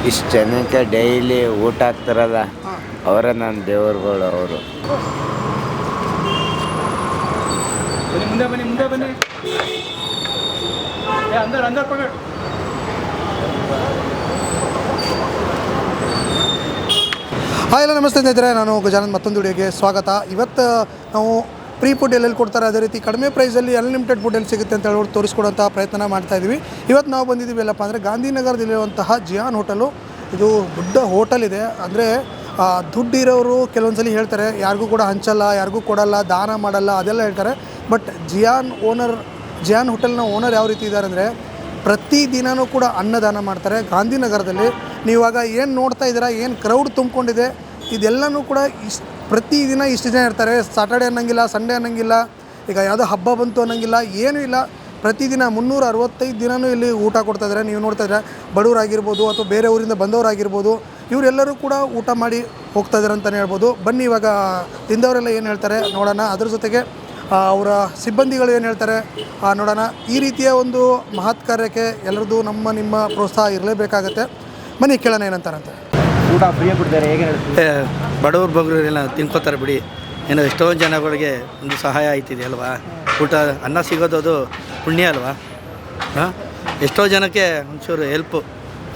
ಇಷ್ಟು ಜನಕ್ಕೆ ಡೈಲಿ ಊಟ ಹಾಕ್ತಾರಲ್ಲ, ಅವರೇ ನನ್ನ ದೇವರುಗಳು. ಅವರು ಮುಂದೆ ಬನ್ನಿ. ಅಂದರ್ ಪಕಡ್. ಹಾಯ್ ಎಲ್ಲ ನಮಸ್ತೆ ಸ್ನೇಹಿತರೆ, ನಾನು ಗಜಾನಂದ್ ಮತ್ತೊಂದು ವಿಡಿಯೋಗೆ ಸ್ವಾಗತ. ಇವತ್ತು ನಾವು ಫ್ರೀ ಫುಡ್ ಎಲ್ಲೆಲ್ಲಿ ಕೊಡ್ತಾರೆ, ಅದೇ ರೀತಿ ಕಡಿಮೆ ಪ್ರೈಸಲ್ಲಿ ಅನ್ಲಿಮಿಟೆಡ್ ಫುಡ್ ಎಲ್ಲಿ ಸಿಗುತ್ತೆ ಅಂತ ಹೇಳಿ ತೋರಿಸ್ಕೊಡುವಂಥ ಪ್ರಯತ್ನ ಮಾಡ್ತಾಯಿದ್ದೀವಿ. ಇವತ್ತು ನಾವು ಬಂದಿದ್ದೀವಿ ಎಲ್ಲಪ್ಪ ಅಂದರೆ ಗಾಂಧಿನಗರದಲ್ಲಿರುವಂತಹ ಜಿಯಾನ್ ಹೋಟೆಲು. ಇದು ದೊಡ್ಡ ಹೋಟೆಲ್ ಇದೆ. ಅಂದರೆ ದುಡ್ಡಿರೋರು ಕೆಲವೊಂದು ಸಲ ಹೇಳ್ತಾರೆ ಯಾರಿಗೂ ಕೂಡ ಹಂಚಲ್ಲ, ಯಾರಿಗೂ ಕೊಡಲ್ಲ, ದಾನ ಮಾಡಲ್ಲ, ಅದೆಲ್ಲ ಹೇಳ್ತಾರೆ. ಬಟ್ ಜಿಯಾನ್ ಹೋಟೆಲ್ನ ಓನರ್ ಯಾವ ರೀತಿ ಇದ್ದಾರೆ ಅಂದರೆ ಪ್ರತಿದಿನವೂ ಕೂಡ ಅನ್ನದಾನ ಮಾಡ್ತಾರೆ ಗಾಂಧಿನಗರದಲ್ಲಿ. ನೀವಾಗ ಏನು ನೋಡ್ತಾ ಇದ್ದೀರಾ, ಏನು ಕ್ರೌಡ್ ತುಂಬಿಕೊಂಡಿದೆ, ಇದೆಲ್ಲನೂ ಕೂಡ ಪ್ರತಿದಿನ ಇಷ್ಟು ಜನ ಇರ್ತಾರೆ. ಸಾಟರ್ಡೆ ಅನ್ನೋಂಗಿಲ್ಲ, ಸಂಡೇ ಅನ್ನೋಂಗಿಲ್ಲ, ಈಗ ಯಾವುದೋ ಹಬ್ಬ ಬಂತು ಅನ್ನೋಂಗಿಲ್ಲ, ಏನೂ ಇಲ್ಲ. ಪ್ರತಿದಿನ 365 ದಿನವೂ ಇಲ್ಲಿ ಊಟ ಕೊಡ್ತಾಯಿದ್ದಾರೆ. ನೀವು ನೋಡ್ತಾ ಇದ್ರೆ ಬಡವರಾಗಿರ್ಬೋದು ಅಥವಾ ಬೇರೆ ಊರಿಂದ ಬಂದವರಾಗಿರ್ಬೋದು, ಇವರೆಲ್ಲರೂ ಕೂಡ ಊಟ ಮಾಡಿ ಹೋಗ್ತಾಯಿದ್ದಾರೆ ಅಂತಲೇ ಹೇಳ್ಬೋದು. ಬನ್ನಿ ಇವಾಗ ತಿಂದವರೆಲ್ಲ ಏನು ಹೇಳ್ತಾರೆ ನೋಡೋಣ. ಅದ್ರ ಜೊತೆಗೆ ಅವರ ಸಿಬ್ಬಂದಿಗಳು ಏನು ಹೇಳ್ತಾರೆ ನೋಡೋಣ. ಈ ರೀತಿಯ ಒಂದು ಮಹತ್ ಕಾರ್ಯಕ್ಕೆ ಎಲ್ಲರದ್ದು ನಿಮ್ಮ ಪ್ರೋತ್ಸಾಹ ಇರಲೇಬೇಕಾಗತ್ತೆ. ಬನ್ನಿ ಕೇಳೋಣ ಏನಂತಾರಂತೆ. ಊಟ ಫ್ರೀಯಾಗಿ ಕೊಡ್ತಾರೆ, ಹೇಗೆ ಹೇಳ್ತೀವಿ? ಬಡವ್ರು ಬಗ್ಗರೆಲ್ಲ ತಿನ್ಕೋತಾರೆ ಬಿಡಿ. ಏನೋ ಎಷ್ಟೊಂದು ಜನಗಳಿಗೆ ಒಂದು ಸಹಾಯ ಆಯ್ತಿದೆ ಅಲ್ವಾ. ಊಟ ಅನ್ನ ಸಿಗೋದು ಅದು ಪುಣ್ಯ ಅಲ್ವಾ. ಎಷ್ಟೋ ಜನಕ್ಕೆ ಒಂಚೂರು ಹೆಲ್ಪು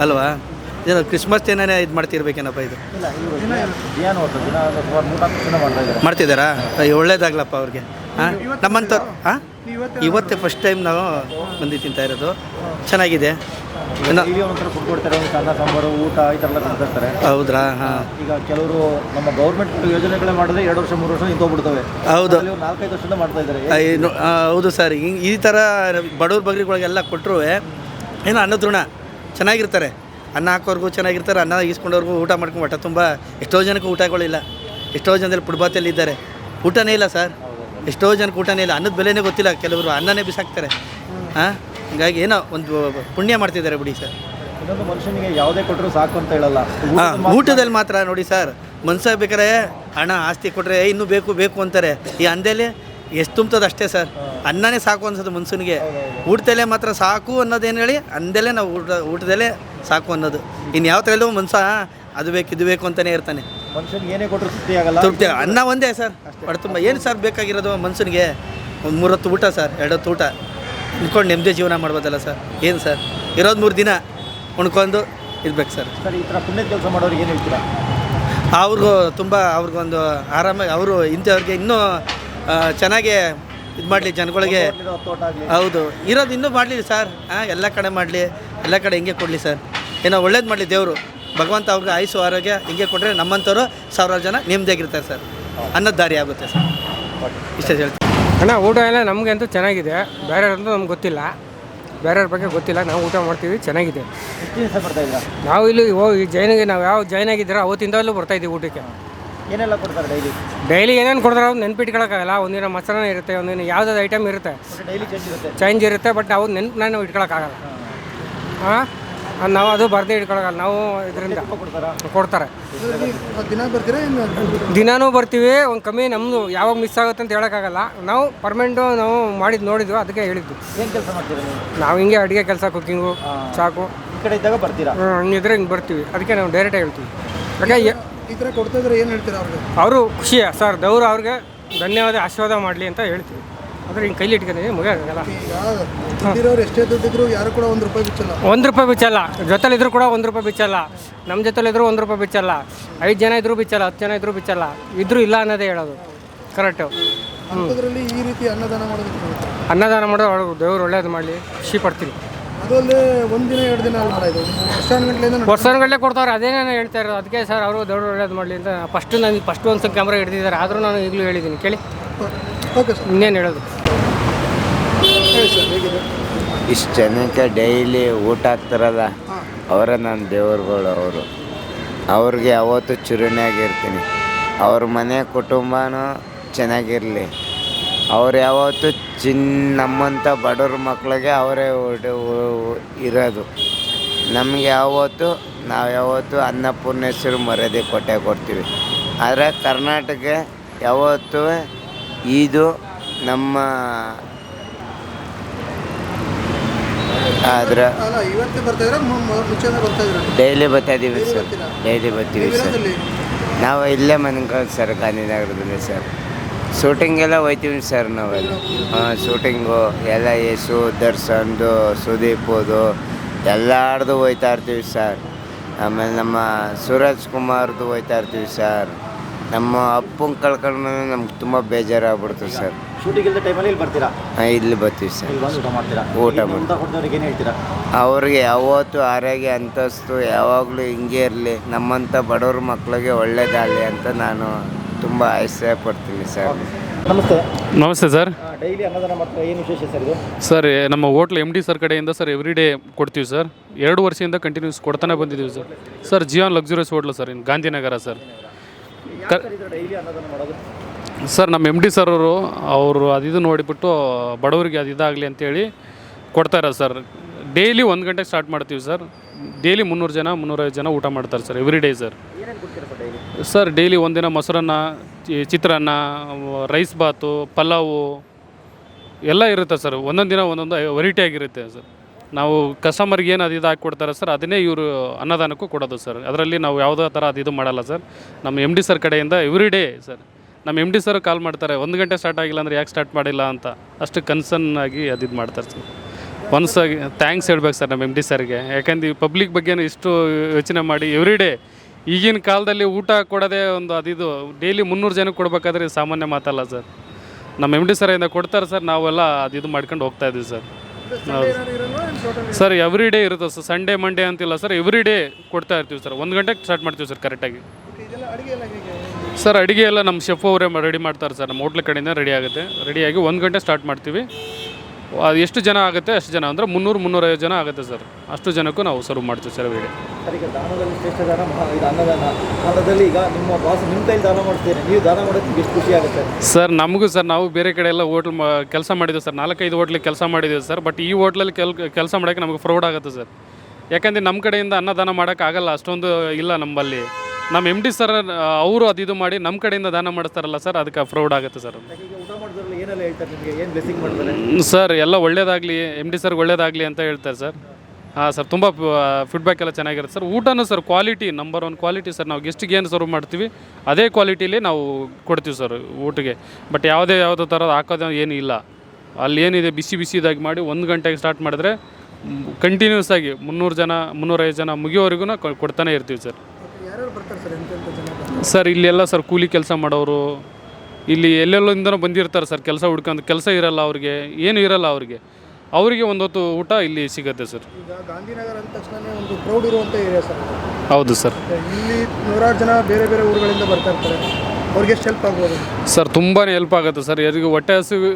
ಅಲ್ವಾ. ಏನು ಕ್ರಿಸ್ಮಸ್ ಏನೇ ಇದು ಮಾಡ್ತಿರ್ಬೇಕೇನಪ್ಪ ಇದು ಮಾಡ್ತಿದ್ದಾರಾ? ಒಳ್ಳೇದಾಗ್ಲಪ್ಪ ಅವ್ರಿಗೆ. ನಮ್ಮಂಥವ್ರು ಇವತ್ತೇ ಫಸ್ಟ್ ಟೈಮ್ ನಾವು ಬಂದು ತಿಂತಾ ಇರೋದು. ಚೆನ್ನಾಗಿದೆ. ಊಟ ಈ ಥರ ಕೊಡ್ತಾರೆ. ಹೌದ್ರಾ? ಹಾಂ. ಈಗ ಕೆಲವರು ನಮ್ಮ ಗೌರ್ಮೆಂಟ್ ಯೋಜನೆಗಳೇ ಮಾಡಿದ್ರೆ 2 ವರ್ಷ 3 ವರ್ಷ ನಿಂತೋಗ್ಬಿಡ್ತವೆ. ಹೌದು, 4-5 ವರ್ಷದಿಂದ ಮಾಡ್ತಾ ಇದ್ದಾರೆ. ಹೌದು ಸರ್. ಈ ಥರ ಬಡವ್ರ ಬಗ್ರಿಗಳಿಗೆಲ್ಲ ಕೊಟ್ಟರು ಏನೋ ಅನ್ನೋದ್ಋಣ ಚೆನ್ನಾಗಿರ್ತಾರೆ. ಅನ್ನ ಹಾಕೋರ್ಗೂ ಚೆನ್ನಾಗಿರ್ತಾರೆ, ಅನ್ನ ಈಸ್ಕೊಂಡವ್ರಿಗೂ ಊಟ ಮಾಡ್ಕೊಂಡು ಹೊಟ್ಟೆ ತುಂಬ. ಎಷ್ಟೋ ಜನಕ್ಕೆ ಊಟಗಳಿಲ್ಲ, ಎಷ್ಟೋ ಜನದಲ್ಲಿ ಪುಡ್ಬಾತಲ್ಲಿ ಇದ್ದಾರೆ, ಊಟನೇ ಇಲ್ಲ ಸರ್. ಎಷ್ಟೋ ಜನಕ್ಕೆ ಊಟನೇ ಇಲ್ಲ, ಅನ್ನದ ಬೆಲೆನೇ ಗೊತ್ತಿಲ್ಲ. ಕೆಲವರು ಅನ್ನನೇ ಬಿಸಾಕ್ತಾರೆ. ಹೀಗಾಗಿ ಏನೋ ಒಂದು ಪುಣ್ಯ ಮಾಡ್ತಿದ್ದಾರೆ ಬಿಡಿ ಸರ್. ಇನ್ನೊಂದು ಮನುಷ್ಯನಿಗೆ ಯಾವುದೇ ಕೊಟ್ಟರು ಸಾಕು ಅಂತ ಹೇಳಲ್ಲ. ಊಟದಲ್ಲಿ ಮಾತ್ರ ನೋಡಿ ಸರ್, ಮನ್ಸಾಗ ಬೇಕಾರೆ ಹಣ ಆಸ್ತಿ ಕೊಟ್ಟರೆ ಇನ್ನೂ ಬೇಕು ಅಂತಾರೆ. ಈ ಅಂದೇಲಿ ಎಷ್ಟು ತುಂಬ್ತದೆ ಅಷ್ಟೇ ಸರ್. ಅನ್ನನೇ ಸಾಕು ಅನ್ಸೋದು ಮನುಷ್ಯನಿಗೆ. ಊಟದಲ್ಲೇ ಮಾತ್ರ ಸಾಕು ಅನ್ನೋದೇನು ಹೇಳಿ, ಅಂದಲೇ ನಾವು ಊಟದಲ್ಲೇ ಸಾಕು ಅನ್ನೋದು. ಇನ್ನು ಯಾವ ಥರ ಮನುಷ್ಯ ಅದು ಬೇಕು ಇದು ಬೇಕು ಅಂತಲೇ ಇರ್ತಾನೆ. ಮನುಷ್ಯನಿಗೆ ಏನೇ ಕೊಟ್ಟರು ತೃಪ್ತಿ ಅನ್ನ ಒಂದೇ ಸರ್, ಹೊಟ್ಟೆ ತುಂಬ. ಏನು ಸರ್ ಬೇಕಾಗಿರೋದು ಮನುಷ್ಯನಿಗೆ? ಒಂದು 3 ಹೊತ್ತು ಊಟ ಸರ್, 2 ಹೊತ್ತು ಊಟ ಉಣ್ಕೊಂಡು ನೆಮ್ಮದಿ ಜೀವನ ಮಾಡ್ಬೋದಲ್ಲ ಸರ್. ಏನು ಸರ್, ಇರೋದು 3 ದಿನ ಉಣ್ಕೊಂಡು ಇರ್ಬೇಕು ಸರ್. ಸರ್, ಈ ಥರ ಪುಣ್ಯ ಕೆಲಸ ಮಾಡೋರಿಗೆ ಏನು ಹೇಳ್ತೀರಾ? ಅವ್ರಿಗೂ ತುಂಬ ಅವ್ರಿಗೊಂದು ಆರಾಮಾಗಿ ಅವರು ಇಂಥವ್ರಿಗೆ ಇನ್ನೂ ಚೆನ್ನಾಗಿ ಇದು ಮಾಡಲಿ ಜನಗಳಿಗೆ. ಹೌದು, ಇರೋದು ಇನ್ನೂ ಮಾಡಲಿ ಸರ್. ಎಲ್ಲ ಕಡೆ ಮಾಡಲಿ, ಎಲ್ಲ ಕಡೆ ಹಿಂಗೆ ಕೊಡಲಿ ಸರ್. ಏನೋ ಒಳ್ಳೇದು ಮಾಡಲಿ ದೇವರು ಭಗವಂತ. ಅವ್ರಿಗೆ ಆಯುಸ್ಸು ಆರೋಗ್ಯ ಹಿಂಗೆ ಕೊಟ್ಟರೆ ನಮ್ಮಂಥವ್ರು 1000 ಜನ ನೆಮ್ಮದಿಯಾಗಿರ್ತಾರೆ ಸರ್. ಅನ್ನೋದು ದಾರಿ ಆಗುತ್ತೆ ಸರ್. ಇಷ್ಟೇ ಹೇಳ್ತೀನಿ ಅಣ್ಣ. ಊಟ ಎಲ್ಲ ನಮಗೆ ಅಂತೂ ಚೆನ್ನಾಗಿದೆ. ಬೇರೆಯವ್ರಂತೂ ನಮ್ಗೆ ಗೊತ್ತಿಲ್ಲ, ಬೇರೆಯವ್ರ ಬಗ್ಗೆ ಗೊತ್ತಿಲ್ಲ. ನಾವು ಊಟ ಮಾಡ್ತೀವಿ, ಚೆನ್ನಾಗಿದೆ. ನಾವು ಇಲ್ಲಿ ನಾವು ಯಾವ ಜಾಯ್ನ್ ಆಗಿದ್ದೀರೋ ಅವತ್ತಿಂದಲೂ ಬರ್ತಾಯಿದ್ದೀವಿ ಊಟಕ್ಕೆ. ಏನೆಲ್ಲ ಕೊಡ್ತಾರೆ ಡೈಲಿ ಏನೇನು ಕೊಡ್ತಾರೆ ಅವ್ರು ನೆನ್ಪಿಟ್ಕೊಳ್ಳೋಕ್ಕಾಗಲ್ಲ. ಒಂದಿನ ಮೊಸರನ್ನ ಇರುತ್ತೆ, ಒಂದಿನ ಯಾವುದಾದ್ರು ಐಟಮ್ ಇರುತ್ತೆ, ಚೇಂಜ್ ಇರುತ್ತೆ. ಬಟ್ ನಾವು ನೆನಪು ಇಟ್ಕೊಳ್ಳೋಕ್ಕಾಗಲ್ಲ. ನಾವು ಅದು ಬರ್ದೇ ಇಟ್ಕೊಳ್ಳೋಕ್ಕಲ್ಲ. ನಾವು ಇದರಿಂದ ಕೊಡ್ತಾರೆ. ದಿನಾನೂ ಬರ್ತೀವಿ. ಒಂದು ಕಮ್ಮಿ ನಮ್ಮದು ಯಾವಾಗ ಮಿಸ್ ಆಗುತ್ತೆ ಅಂತ ಹೇಳೋಕ್ಕಾಗಲ್ಲ. ನಾವು ಪರ್ಮನೆಂಟು ನಾವು ನೋಡಿದ್ವು, ಅದಕ್ಕೆ ಹೇಳಿದ್ದು. ಏನು ಕೆಲಸ ಮಾಡ್ತೀರಾ ನಾವು ಹಿಂಗೆ ಅಡುಗೆ ಕೆಲಸ, ಕುಕ್ಕಿಂಗು, ಸಾಕು. ಈ ಕಡೆ ಇದ್ದಾಗ ಬರ್ತೀರಾ? ಹಂಗಿದ್ರೆ ಹಿಂಗೆ ಬರ್ತೀವಿ. ಅದಕ್ಕೆ ನಾವು ಡೈರೆಕ್ಟಾಗಿ ಹೇಳ್ತೀವಿ. ಯಾಕೆ ಈ ಥರ ಕೊಡ್ತಾ ಇದ್ರೆ ಏನು ಹೇಳ್ತೀರಾ ಅವ್ರಿಗೆ? ಅವರು ಖುಷಿ ಸರ್. ದೇವರು ಅವ್ರಿಗೆ ಧನ್ಯವಾದ, ಆಶೀರ್ವಾದ ಮಾಡಲಿ ಅಂತ ಹೇಳ್ತೀವಿ. ಆದರೆ ಹಿಂಗೆ ಕೈಲಿ ಇಟ್ಕೊಂಡಿದ್ದೀವಿ, ಮುಗಿಯೋಲ್ಲ. ದುಡ್ಡಿರೋರು ಎಷ್ಟೇ ದುಡ್ಡಿದ್ರು ಯಾರು ಕೂಡ 1 ರೂಪಾಯಿ ಬಿಚ್ಚಲ್ಲ. 1 ರೂಪಾಯಿ ಬಿಚ್ಚಲ್ಲ. ಜೊತೆಲಿದ್ರು ಕೂಡ 1 ರೂಪಾಯಿ ಬಿಚ್ಚಲ್ಲ. ನಮ್ಮ ಜೊತೆಲಿದ್ರು 1 ರೂಪಾಯಿ ಬಿಚ್ಚಲ್ಲ. 5 ಜನ ಇದ್ರೂ ಬಿಚ್ಚಲ್ಲ, 10 ಜನ ಇದ್ರೂ ಬಿಚ್ಚಲ್ಲ. ಇದ್ರೂ ಇಲ್ಲ ಅನ್ನೋದೇ ಹೇಳೋದು ಕರೆಕ್ಟು. ಅಂಥದ್ರಲ್ಲಿ ಈ ರೀತಿ ಅನ್ನದಾನ ಮಾಡೋದು ದೇವ್ರು ಒಳ್ಳೇದು ಮಾಡಲಿ, ಖುಷಿ ಪಡ್ತೀನಿ. ಅದಲ್ಲೇ 1 ದಿನ 2 ದಿನ ಅಲ್ಲ, ಇದು ವರ್ಷಗಟ್ಟಲೆ ಕೊಡ್ತಾರೆ. ಅದೇನೇ ಹೇಳ್ತಾ ಇರೋದು. ಅದಕ್ಕೆ ಸರ್ ಅವರು ದೇವ್ರು ಒಳ್ಳೇದು ಮಾಡಲಿ ಅಂತ ಫಸ್ಟ್ ಒಂದು ಕ್ಯಾಮ್ರಾ ಹಿಡಿದಿದ್ದಾರೆ. ಆದರೂ ನಾನು ಈಗಲೂ ಹೇಳಿದ್ದೀನಿ, ಕೇಳಿ. ಓಕೆ ಸರ್, ಇನ್ನೇನು ಹೇಳೋದು? ಇಷ್ಟು ಜನಕ್ಕೆ ಡೈಲಿ ಊಟ ಹಾಕ್ತಾರಲ್ಲ, ಅವರೇ ನನ್ನ ದೇವರುಗಳು. ಅವ್ರಿಗೆ ಯಾವತ್ತೂ ಚಿರುಣಿಯಾಗಿರ್ತೀನಿ. ಅವ್ರ ಮನೆ ಕುಟುಂಬನೂ ಚೆನ್ನಾಗಿರಲಿ. ಅವ್ರು ಯಾವತ್ತೂ ನಮ್ಮಂಥ ಬಡವ್ರ ಮಕ್ಕಳಿಗೆ ಅವರೇ ಇರೋದು. ನಮಗೆ ನಾವು ಯಾವತ್ತೂ ಅನ್ನಪೂರ್ಣೇಶ್ವರಿ ಮರ್ಯಾದೆ ಕೊಡ್ತೀವಿ. ಆದರೆ ಕರ್ನಾಟಕ ಯಾವತ್ತೂ ಇದು ನಮ್ಮ ಆದ್ರೆ ಅಲ್ಲ ಇವತ್ತೇ ಬರ್ತಾ ಇದ್ರೆ ಮುಂಚೆನೇ ಬರ್ತಾ ಇದ್ರೆ ಡೈಲಿ ಬರ್ತಾ ಇದ್ದೀವಿ ಸರ್, ಡೈಲಿ ಬರ್ತೀವಿ ಸರ್. ಇರೋದಲ್ಲಿ ನಾವು ಇಲ್ಲೇ ಮನೆಗಳು ಸರ್, ಗಾಂಧಿನಗರದಲ್ಲಿ ಸರ್. ಶೂಟಿಂಗೆಲ್ಲ ಹೋಯ್ತೀವಿ ಸರ್ ನಾವೆಲ್ಲ. ಹಾಂ, ಶೂಟಿಂಗು ಎಲ್ಲ ಯಶು, ದರ್ಶನ್ದು, ಸುದೀಪದು ಎಲ್ಲಾರ್ದು ಹೋಯ್ತಾ ಇರ್ತೀವಿ ಸರ್. ಆಮೇಲೆ ನಮ್ಮ ಸೂರಜ್ ಕುಮಾರ್ದು ಹೋಯ್ತಾ ಇರ್ತೀವಿ ಸರ್. ನಮ್ಮ ಅಪ್ಪಂಗೆ ಕಳ್ಕೊಂಡ್ಮೇಲೆ ನಮ್ಗೆ ತುಂಬ ಬೇಜಾರಾಗ್ಬಿಡ್ತು ಸರ್. ಶೂಟಿಂಗ್ ಇಲ್ಲದ ಟೈಮಲ್ಲಿ ಇಲ್ಲಿ ಬರ್ತೀರಾ? ಹಾಂ, ಇಲ್ಲಿ ಬರ್ತೀವಿ ಸರ್. ಇಲ್ಲಿ ಬಂದು ಊಟ ಮಾಡ್ತೀರಾ? ಊಟ ಇಲ್ಲಿ ಊಟ ಕೊಡ್ದವ್ರಿಗೆ ಏನು ಹೇಳ್ತೀರಾ? ಅವ್ರಿಗೆ ಯಾವತ್ತೂ ಆರೋಗ್ಯ ಅಂತಸ್ತು ಯಾವಾಗಲೂ ಹಿಂಗೆ ಇರಲಿ, ನಮ್ಮಂಥ ಬಡವ್ರ ಮಕ್ಕಳಿಗೆ ಒಳ್ಳೇದಾಗಲಿ ಅಂತ ನಾನು ತುಂಬ ಆಸೆ ಪಡ್ತೀನಿ ಸರ್. ನಮಸ್ತೆ. ನಮಸ್ತೆ ಸರ್. ಡೈಲಿ ಅನ್ನದಾನ ಮಾಡ್ತಾರೆ, ಏನು ವಿಶೇಷ ಸರ್ ಇದು? ಸರ್, ನಮ್ಮ ಹೋಟ್ಲ್ MD ಸರ್ ಕಡೆಯಿಂದ ಸರ್ ಎವ್ರಿ ಡೇ ಕೊಡ್ತೀವಿ ಸರ್. 2 ವರ್ಷದಿಂದ ಕಂಟಿನ್ಯೂಸ್ ಕೊಡ್ತಾನೆ ಬಂದಿದ್ದೀವಿ sir. Sir, Zion luxurious hotel sir, ಇನ್ನು ಗಾಂಧಿನಗರ ಸರ್. ಡೈಲಿ ಅನ್ನದಾನ ಮಾಡೋದು ಸರ್, ನಮ್ಮ MD ಸರ್ ಅವರು ಅದಿದು ನೋಡಿಬಿಟ್ಟು ಬಡವರಿಗೆ ಅದು ಇದಾಗಲಿ ಅಂತೇಳಿ ಕೊಡ್ತಾರೆ ಸರ್. ಡೈಲಿ 1 ಗಂಟೆಗೆ ಸ್ಟಾರ್ಟ್ ಮಾಡ್ತೀವಿ ಸರ್. ಡೈಲಿ 300 ಜನ 350 ಜನ ಊಟ ಮಾಡ್ತಾರೆ ಸರ್ ಎವ್ರಿ ಡೇ ಸರ್. ಏನೇನು ಕೊಡ್ತೀರಾ ಸರ್ ಡೈಲಿ? ಸರ್, ಡೈಲಿ ಒಂದಿನ ಮೊಸರನ್ನ, ಚಿತ್ರಾನ್ನ, ರೈಸ್ ಬಾತು, ಪಲಾವು ಎಲ್ಲ ಇರುತ್ತೆ ಸರ್. ಒಂದೊಂದು ದಿನ ಒಂದೊಂದು ವೆರೈಟಿ ಆಗಿರುತ್ತೆ ಸರ್. ನಾವು ಕಸ್ಟಮರ್ಗೆ ಏನು ಅದು ಇದು ಹಾಕಿ ಕೊಡ್ತಾರೆ ಸರ್, ಅದನ್ನೇ ಇವರು ಅನ್ನದಾನಕ್ಕೂ ಕೊಡೋದು ಸರ್. ಅದರಲ್ಲಿ ನಾವು ಯಾವುದೇ ಥರ ಅದು ಇದು ಮಾಡಲ್ಲ ಸರ್. ನಮ್ಮ MD ಸರ್ ಕಡೆಯಿಂದ ಎವ್ರಿ ಡೇ ಸರ್. ನಮ್ಮ MD ಸರ್ ಕಾಲ್ ಮಾಡ್ತಾರೆ, 1 ಗಂಟೆ ಸ್ಟಾರ್ಟ್ ಆಗಿಲ್ಲ ಅಂದರೆ ಯಾಕೆ ಸ್ಟಾರ್ಟ್ ಮಾಡಿಲ್ಲ ಅಂತ ಅಷ್ಟು ಕನ್ಸರ್ನ್ ಆಗಿ ಅದು ಇದು ಮಾಡ್ತಾರೆ ಸರ್. ಒಂದ್ಸಾಗಿ ಥ್ಯಾಂಕ್ಸ್ ಹೇಳ್ಬೇಕು ಸರ್ ನಮ್ಮ MD ಸರ್ಗೆ. ಯಾಕಂದ್ರೆ ಈ ಪಬ್ಲಿಕ್ ಬಗ್ಗೆನೂ ಇಷ್ಟು ಯೋಚನೆ ಮಾಡಿ ಎವ್ರಿ ಡೇ ಈಗಿನ ಕಾಲದಲ್ಲಿ ಊಟ ಕೊಡೋದೇ ಒಂದು ಅದಿದು ಡೈಲಿ 300 ಜನಕ್ಕೆ ಕೊಡಬೇಕಾದ್ರೆ ಸಾಮಾನ್ಯ ಮಾತಲ್ಲ ಸರ್. ನಮ್ಮ MD ಸರಿಂದ ಕೊಡ್ತಾರೆ ಸರ್. ನಾವೆಲ್ಲ ಅದು ಇದು ಮಾಡ್ಕೊಂಡು ಹೋಗ್ತಾ ಇದ್ದೀವಿ ಸರ್. ಸರ್, ಎವ್ರಿ ಡೇ ಇರುತ್ತೆ ಸರ್. ಸಂಡೇ ಮಂಡೇ ಅಂತಿಲ್ಲ ಸರ್, ಎವ್ರಿ ಡೇ ಕೊಡ್ತಾ ಇರ್ತೀವಿ ಸರ್. 1 ಗಂಟೆಗೆ ಸ್ಟಾರ್ಟ್ ಮಾಡ್ತೀವಿ ಸರ್ ಕರೆಕ್ಟಾಗಿ. ಸರ್, ಅಡುಗೆ ಎಲ್ಲ ನಮ್ಮ ಶೆಫ್ ಅವರೇ ರೆಡಿ ಮಾಡ್ತಾರೆ ಸರ್. ನಮ್ಮ ಹೋಟ್ಲ್ ಕಡೆಯಿಂದ ರೆಡಿ ಆಗುತ್ತೆ. ರೆಡಿಯಾಗಿ 1 ಗಂಟೆ ಸ್ಟಾರ್ಟ್ ಮಾಡ್ತೀವಿ. ಅದು ಎಷ್ಟು ಜನ ಆಗುತ್ತೆ ಅಷ್ಟು ಜನ ಅಂದರೆ 300-350 ಜನ ಆಗುತ್ತೆ ಸರ್. ಅಷ್ಟು ಜನಕ್ಕೂ ನಾವು ಸರ್ವ್ ಮಾಡ್ತೀವಿ ಸರ್ ಎವ್ರಿ ಡೇ. ಸರ್, ಈಗ ದಾನದಲ್ಲಿ ಶ್ರೇಷ್ಠ ದಾನ ಇದು ಅನ್ನದಾನ. ಅನ್ನದಲ್ಲಿ ಈಗ ನಿಮ್ಮ ಬಾಸ್ ನಿಮ್ಮ ಕೈಲಿ ದಾನ ಮಾಡ್ತೀರಿ, ನೀವು ದಾನ ಮಾಡೋದು ನಿಮ್ಗೆ ಎಷ್ಟು ಖುಷಿ ಆಗುತ್ತೆ? ಸರ್, ನಮಗೂ ಸರ್, ನಾವು ಬೇರೆ ಕಡೆ ಎಲ್ಲ ಹೋಟ್ಲ್ ಕೆಲಸ ಮಾಡಿದ್ದೀವಿ ಸರ್. 4-5 ಹೋಟ್ಲಿಗೆ ಕೆಲಸ ಮಾಡಿದ್ದೀವಿ ಸರ್. ಬಟ್ ಈ ಹೋಟ್ಲಲ್ಲಿ ಕೆಲಸ ಮಾಡೋಕ್ಕೆ ನಮಗೆ ಪ್ರೌಡ್ ಆಗುತ್ತೆ ಸರ್. ಯಾಕಂದರೆ ನಮ್ಮ ಕಡೆಯಿಂದ ಅನ್ನದಾನ ಮಾಡೋಕ್ಕಾಗಲ್ಲ, ಅಷ್ಟೊಂದು ಇಲ್ಲ ನಮ್ಮಲ್ಲಿ. ನಮ್ಮ MD ಸರ್ ಅವರು ಅದಿದು ಮಾಡಿ ನಮ್ಮ ಕಡೆಯಿಂದ ದಾನ ಮಾಡಿಸ್ತಾರಲ್ಲ ಸರ್, ಅದಕ್ಕೆ ಪ್ರೌಡ್ ಆಗುತ್ತೆ ಸರ್. ಈಗ ಊಟ ಮಾಡಿದ್ರಲ್ಲಿ ಏನೆಲ್ಲ ಹೇಳ್ತಾರೆ ನಿಮಗೆ? ಏನು ಬ್ಲೆಸ್ಸಿಂಗ್ ಮಾಡ್ತಾರೆ? ಸರ್, ಎಲ್ಲ ಒಳ್ಳೇದಾಗಲಿ, MD ಸರ್ಗೆ ಒಳ್ಳೇದಾಗಲಿ ಅಂತ ಹೇಳ್ತಾರೆ ಸರ್. ಹಾಂ ಸರ್, ತುಂಬ ಫೀಡ್ಬ್ಯಾಕ್ ಎಲ್ಲ ಚೆನ್ನಾಗಿರುತ್ತೆ ಸರ್. ಊಟನೂ sir quality, number 1 quality sir. ನಾವು ಗೆಸ್ಟಿಗೆ ಏನು ಸರ್ವ್ ಮಾಡ್ತೀವಿ ಅದೇ ಕ್ವಾಲಿಟಿಲಿ ನಾವು ಕೊಡ್ತೀವಿ ಸರ್ ಊಟಕ್ಕೆ. ಬಟ್ ಯಾವುದೇ ಥರದ ಹಾಕೋದು ಏನು ಇಲ್ಲ. ಅಲ್ಲಿ ಏನಿದೆ ಬಿಸಿ ಬಿಸಿದಾಗಿ ಮಾಡಿ 1 ಗಂಟೆಗೆ ಸ್ಟಾರ್ಟ್ ಮಾಡಿದ್ರೆ ಕಂಟಿನ್ಯೂಸ್ ಆಗಿ 300 ಜನ 350 ಜನ ಮುಗಿಯೋವರೆಗೂ ಕೊಡ್ತಾನೆ ಇರ್ತೀವಿ ಸರ್. ಸರ್, ಇಲ್ಲೆಲ್ಲ ಸರ್ ಕೂಲಿ ಕೆಲಸ ಮಾಡೋರು, ಇಲ್ಲಿ ಎಲ್ಲೆಲ್ಲಿಂದನೂ ಬಂದಿರ್ತಾರೆ ಸರ್. ಕೆಲಸ ಹುಡ್ಕೊಂಡು ಕೆಲಸ ಇರಲ್ಲ ಅವ್ರಿಗೆ, ಏನು ಇರಲ್ಲ ಅವರಿಗೆ ಒಂದು ಹೊತ್ತು ಊಟ ಇಲ್ಲಿ ಸಿಗುತ್ತೆ ಸರ್. ಈಗ ಗಾಂಧಿನಗರ ಅಂದ ತಕ್ಷಣ ಒಂದು ಪ್ರೌಡ್ ಇರುವಂಥ ಏರಿಯಾ ಸರ್. ಹೌದು ಸರ್. ಇಲ್ಲಿ 100 ಜನ ಬೇರೆ ಬೇರೆ ಊರುಗಳಿಂದ ಬರ್ತಾ ಇರ್ತಾರೆ. ಅವ್ರಿಗೆ ಎಷ್ಟು ಹೆಲ್ಪ್ ಆಗ್ಬೋದು ಸರ್? ತುಂಬಾ ಹೆಲ್ಪ್ ಆಗುತ್ತೆ ಸರ್. ಯಾರಿಗೂ ಹೊಟ್ಟೆ ಹಸಿವು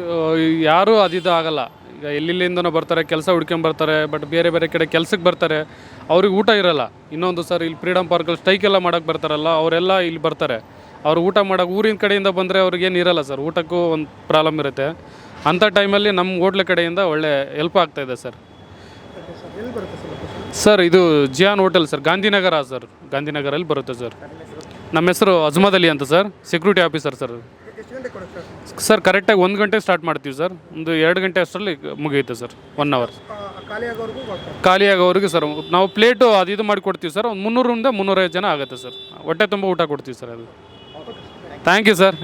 ಯಾರೂ ಅದಿದು ಆಗಲ್ಲ. ಈಗ ಎಲ್ಲಿಂದನೋ ಬರ್ತಾರೆ, ಕೆಲಸ ಹುಡ್ಕೊಂಬರ್ತಾರೆ. ಬಟ್ ಬೇರೆ ಬೇರೆ ಕಡೆ ಕೆಲಸಕ್ಕೆ ಬರ್ತಾರೆ, ಅವ್ರಿಗೆ ಊಟ ಇರಲ್ಲ. ಇನ್ನೊಂದು ಸರ್, ಇಲ್ಲಿ ಫ್ರೀಡಮ್ ಪಾರ್ಕಲ್ಲಿ ಸ್ಟ್ರೈಕ್ ಎಲ್ಲ ಮಾಡೋಕ್ಕೆ ಬರ್ತಾರಲ್ಲ, ಅವರೆಲ್ಲ ಇಲ್ಲಿ ಬರ್ತಾರೆ. ಅವ್ರು ಊಟ ಮಾಡೋಕೆ ಊರಿನ ಕಡೆಯಿಂದ ಬಂದರೆ ಅವ್ರಿಗೇನು ಇರಲ್ಲ ಸರ್, ಊಟಕ್ಕೂ ಒಂದು ಪ್ರಾಬ್ಲಮ್ ಇರುತ್ತೆ. ಅಂಥ ಟೈಮಲ್ಲಿ ನಮ್ಮ ಹೋಟ್ಲ ಕಡೆಯಿಂದ ಒಳ್ಳೆ ಹೆಲ್ಪ್ ಆಗ್ತಾಯಿದೆ ಸರ್. ಸರ್, ಇದು Ziyan hotel sir, Gandhinagar sir. ಗಾಂಧಿನಗರಲ್ಲಿ ಬರುತ್ತೆ ಸರ್. ನಮ್ಮ ಹೆಸರು ಅಜ್ಮದ್ ಅಲಿ ಅಂತ sir, security officer sir. Sir, ಕರೆಕ್ಟಾಗಿ 1 ಗಂಟೆಗೆ ಸ್ಟಾರ್ಟ್ ಮಾಡ್ತೀವಿ ಸರ್. ಒಂದು 2 ಗಂಟೆ ಅಷ್ಟರಲ್ಲಿ ಮುಗಿಯುತ್ತೆ ಸರ್. 1 ಅವರ್ ಖಾಲಿ ಆಗೋವರೆಗೂ ಸರ್. ನಾವು ಪ್ಲೇಟು ಅದು ಇದು ಮಾಡಿ ಕೊಡ್ತೀವಿ ಸರ್. ಒಂದು 300-350 ಜನ ಆಗುತ್ತೆ ಸರ್. ಹೊಟ್ಟೆ ತುಂಬ ಊಟ ಕೊಡ್ತೀವಿ ಸರ್. ಅದು ಥ್ಯಾಂಕ್ ಯು ಸರ್.